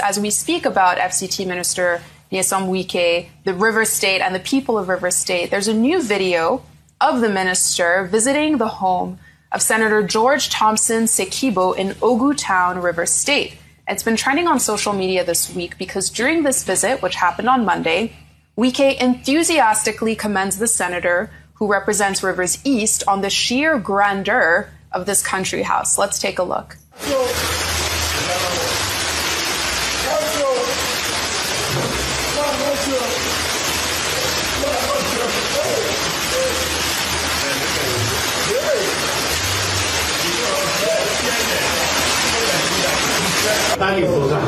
as we speak about FCT Minister Nyesom Wike, the River State, and the people of River State, there's a new video of the minister visiting the home of Senator George Sekibo in Ogu Town, River State. It's been trending on social media this week because during this visit, which happened on Monday, Wike enthusiastically commends the senator who represents Rivers East on the sheer grandeur of this country house. Let's take a look. Thank you for that.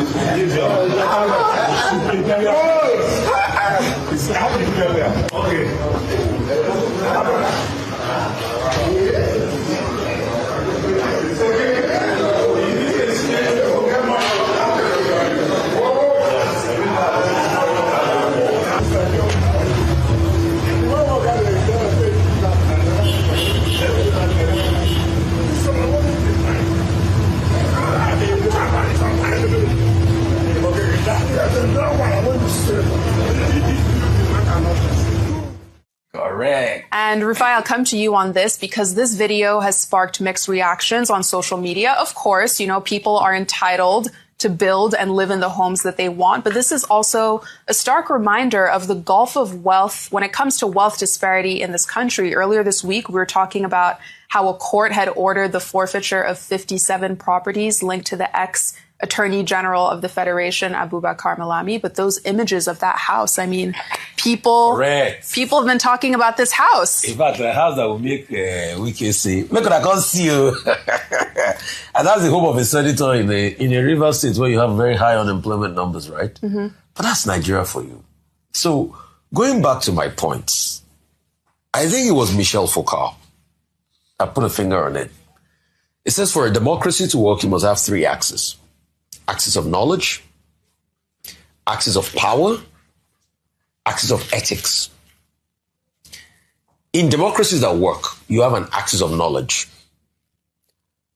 Correct. And Rufai, I'll come to you on this because this video has sparked mixed reactions on social media. Of course, people are entitled to build and live in the homes that they want, but this is also a stark reminder of the gulf of wealth when it comes to wealth disparity in this country. Earlier this week, we were talking about how a court had ordered the forfeiture of 57 properties linked to the ex-Attorney General of the Federation, Abubakar Malami. But those images of that house, people have been talking about this house. In fact, the house that will make Wike say, "Look, I can't see you." And that's the hope of a senator in a river state where you have very high unemployment numbers, right? Mm-hmm. But that's Nigeria for you. So, going back to my points, I think it was Michel Foucault. I put a finger on it. It says for a democracy to work, you must have three axes. Axis of knowledge, axis of power, axis of ethics. In democracies that work, you have an axis of knowledge.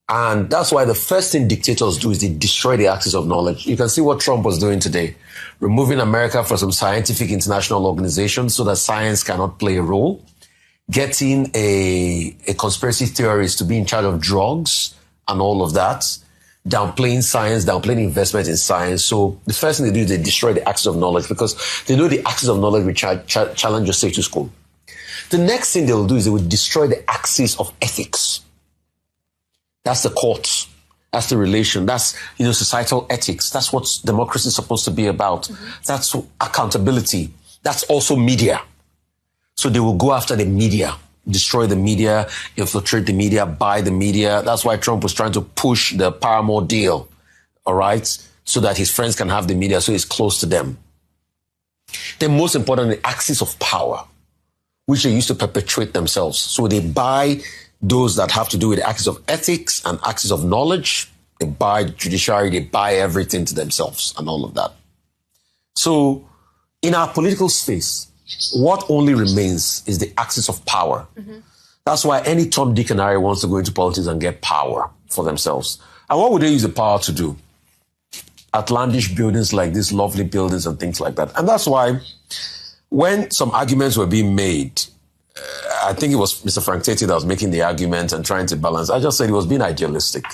And that's why the first thing dictators do is they destroy the axis of knowledge. You can see what Trump was doing today, removing America from some scientific international organizations so that science cannot play a role, getting a conspiracy theorist to be in charge of drugs and all of that, downplaying science, downplaying investment in science. So the first thing they do is they destroy the axis of knowledge because they know the axis of knowledge will challenge your status quo. The next thing they will do is they will destroy the axis of ethics. That's the courts. That's the relation. That's, societal ethics. That's what democracy is supposed to be about. Mm-hmm. That's accountability. That's also media. So they will go after the media, destroy the media, infiltrate the media, buy the media. That's why Trump was trying to push the Paramore deal, all right, so that his friends can have the media, so he's close to them. Then most importantly, the axis of power, which they used to perpetuate themselves. So they buy those that have to do with the axis of ethics and axis of knowledge. They buy the judiciary, they buy everything to themselves and all of that. So in our political space, what only remains is the axis of power. Mm-hmm. That's why any Tom, Dick, and Harry wants to go into politics and get power for themselves. And what would they use the power to do? Outlandish buildings like these, lovely buildings and things like that. And that's why when some arguments were being made, I think it was Mr. Frank Tete that was making the argument and trying to balance. I just said it was being idealistic.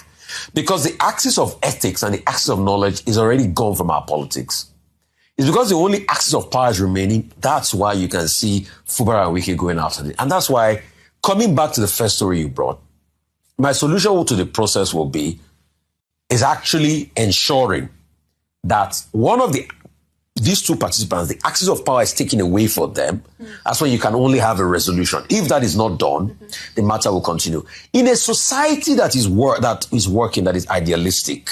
Because the axis of ethics and the axis of knowledge is already gone from our politics. It's because the only axis of power is remaining. That's why you can see Fubara and Wike going after it. And that's why, coming back to the first story you brought, my solution to the process is actually ensuring that one of these two participants, the axis of power is taken away for them. Mm-hmm. That's when you can only have a resolution. If that is not done, the matter will continue. In a society that is working, that is idealistic,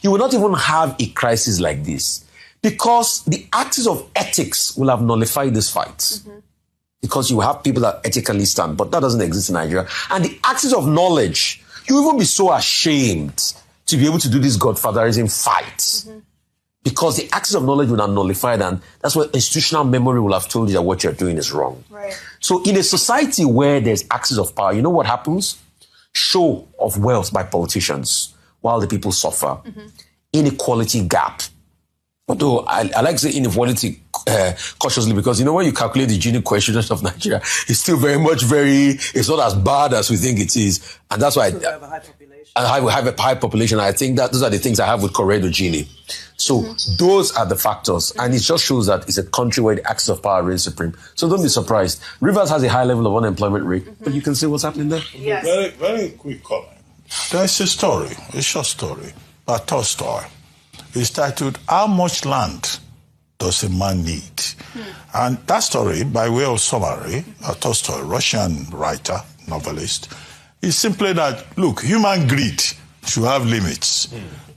you will not even have a crisis like this. Because the axis of ethics will have nullified this fight. Mm-hmm. Because you have people that ethically stand, but that doesn't exist in Nigeria. And the axis of knowledge, you will even be so ashamed to be able to do this godfatherism fight. Mm-hmm. Because the axis of knowledge will have nullified, and that's where institutional memory will have told you that what you're doing is wrong. Right. So in a society where there's axis of power, you know what happens? Show of wealth by politicians while the people suffer. Mm-hmm. Inequality gap. Although I like to say inequality cautiously, because, you know, when you calculate the Gini coefficient of Nigeria, it's still it's not as bad as we think it is. And that's why I have a high population. I have a high population. I think that those are the things I have with Corredo Gini. So those are the factors. And it just shows that it's a country where the axis of power reigns supreme. So don't be surprised. Rivers has a high level of unemployment rate, but you can see what's happening there. Yes. Very, very quick comment. There's a story, a short story, a tough story. It's titled, How Much Land Does a Man Need? And that story, by way of summary, a Tolstoy, Russian writer, novelist, is simply that, look, human greed should have limits.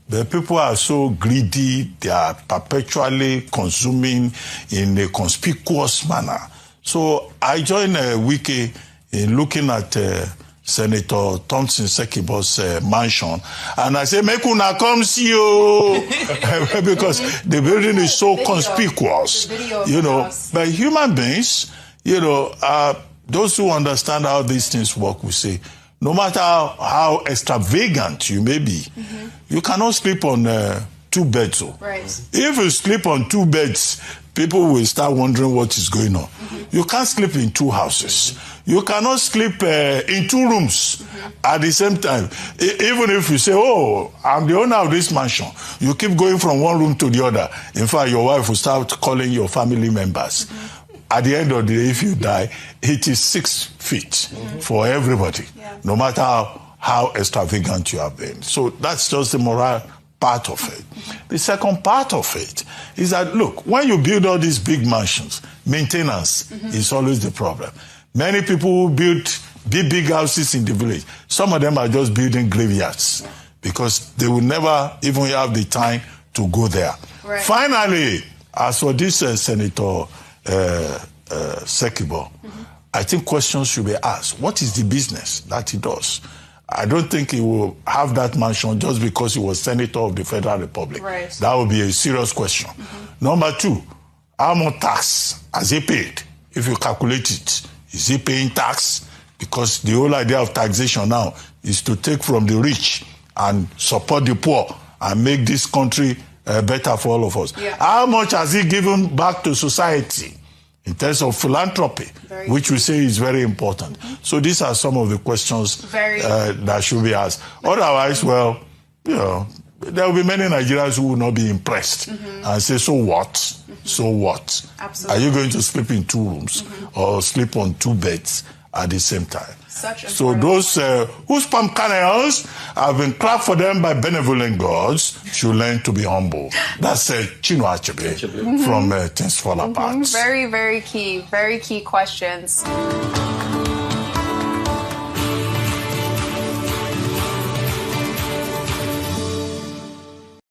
The people are so greedy, they are perpetually consuming in a conspicuous manner. So I joined Wike in looking at Senator Thompson Sekibo's mansion, and I say, make una come see you, because the building is so conspicuous, you know. But human beings, you know, those who understand how these things work will say, no matter how extravagant you may be, you cannot sleep on 2 beds. Right. If you sleep on 2 beds, people will start wondering what is going on. You can't sleep in 2 houses. You cannot sleep in 2 rooms at the same time. Even if you say, oh, I'm the owner of this mansion, you keep going from one room to the other. In fact, your wife will start calling your family members. At the end of the day, if you die, it is 6 feet for everybody, no matter how extravagant you have been. So that's just the moral part of it. The second part of it is that, look, when you build all these big mansions, maintenance is always the problem. Many people who build big houses in the village, some of them are just building graveyards because they will never even have the time to go there. Right. Finally, as for this Senator Sekibo, I think questions should be asked. What is the business that he does? I don't think he will have that mansion just because he was Senator of the Federal Republic. Right. That would be a serious question. Number 2, how much tax has he paid? If you calculate it, is he paying tax? Because the whole idea of taxation now is to take from the rich and support the poor and make this country better for all of us. Yeah. How much has he given back to society in terms of philanthropy, which we say is very important? So these are some of the questions that should be asked. Otherwise, well, you know, there will be many Nigerians who will not be impressed and say, so what? So what? Absolutely. Are you going to sleep in 2 rooms or sleep on 2 beds at the same time? So those whose palm kernels have been clapped for them by benevolent gods should learn to be humble. That's Chino Achebe from Things Fall Apart. Very, very key questions.